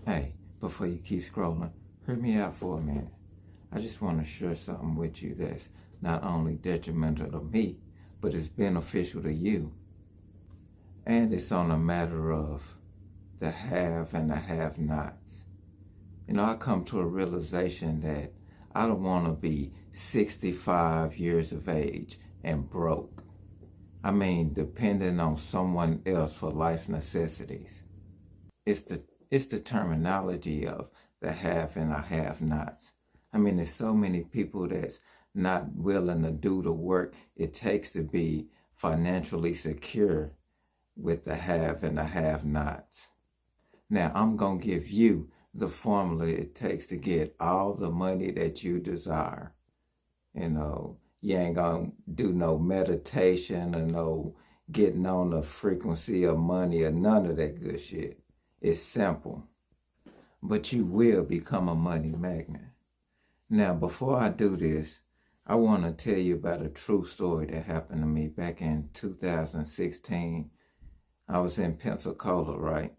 Hey, before you keep scrolling, hear me out for a minute. I just want to share something with you that's not only detrimental to me, but it's beneficial to you. And it's on a matter of the have and the have-nots. I come to a realization that I don't want to be 65 years of age and broke. I mean, depending on someone else for life necessities. It's the terminology of the have and the have-nots. I mean, there's so many people that's not willing to do the work it takes to be financially secure with the have and the have-nots. Now, I'm going to give you the formula it takes to get all the money that you desire. You ain't going to do no meditation or no getting on the frequency of money or none of that good shit. It's simple. But you will become a money magnet. Now, before I do this, I want to tell you about a true story that happened to me back in 2016. I was in Pensacola, right?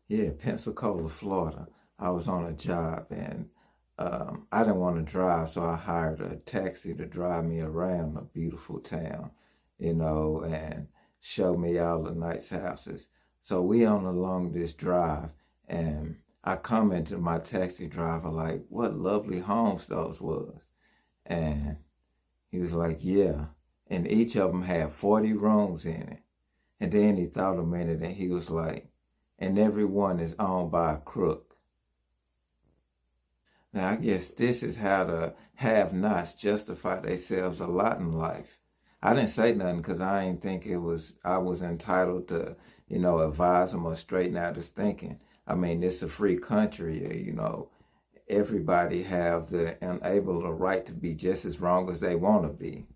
Yeah, Pensacola, Florida. I was on a job and I didn't want to drive, so I hired a taxi to drive me around a beautiful town, and show me all the nice houses. So we on along this drive, and I commented to my taxi driver, like, what lovely homes those was. And he was like, yeah. And each of them had 40 rooms in it. And then he thought a minute and he was like, and every one is owned by a crook. Now, I guess this is how the have-nots justify themselves a lot in life. I didn't say nothing because I didn't think I was entitled to, advise them or straighten out his thinking. I mean, it's a free country, everybody have the right to be just as wrong as they want to be.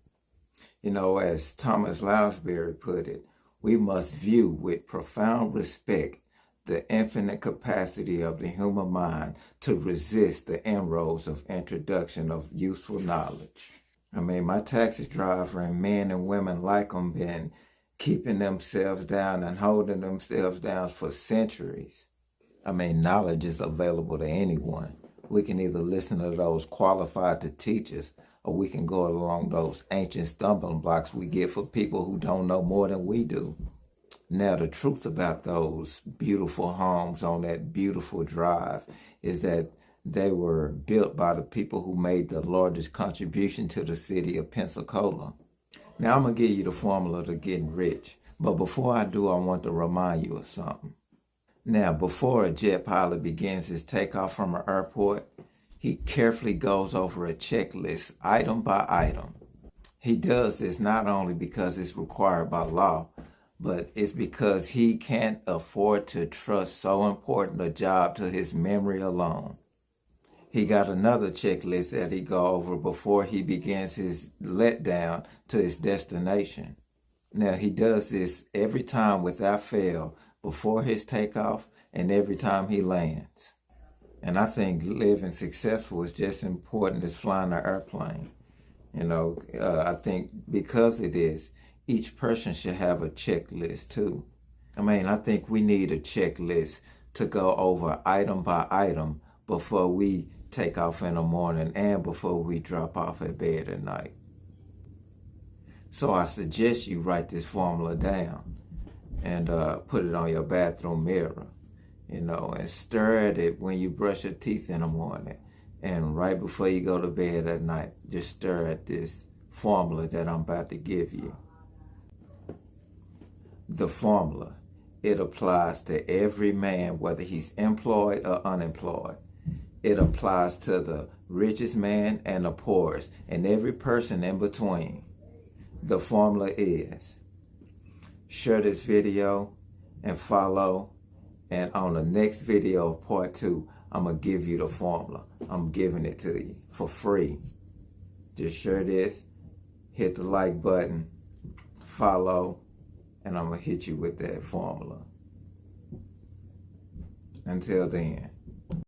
As Thomas Lounsbury put it, we must view with profound respect the infinite capacity of the human mind to resist the inroads of introduction of useful knowledge. I mean, my taxi driver and men and women like them been keeping themselves down and holding themselves down for centuries. I mean, knowledge is available to anyone. We can either listen to those qualified to teach us, or we can go along those ancient stumbling blocks we get for people who don't know more than we do. Now, the truth about those beautiful homes on that beautiful drive is that they were built by the people who made the largest contribution to the city of Pensacola. Now, I'm going to give you the formula to getting rich. But before I do, I want to remind you of something. Now, before a jet pilot begins his takeoff from an airport, he carefully goes over a checklist, item by item. He does this not only because it's required by law, but it's because he can't afford to trust so important a job to his memory alone. He got another checklist that he go over before he begins his letdown to his destination. Now, he does this every time without fail, before his takeoff and every time he lands. And I think living successful is just as important as flying an airplane. I think because it is, each person should have a checklist too. I mean, I think we need a checklist to go over item by item before we take off in the morning and before we drop off at bed at night. So I suggest you write this formula down and put it on your bathroom mirror, and stir at it when you brush your teeth in the morning. And right before you go to bed at night, just stir at this formula that I'm about to give you. The formula, it applies to every man, whether he's employed or unemployed. It applies to the richest man and the poorest, and every person in between. The formula is, share this video and follow, and on the next video of part 2, I'm going to give you the formula. I'm giving it to you for free. Just share this, hit the like button, follow, and I'm going to hit you with that formula. Until then.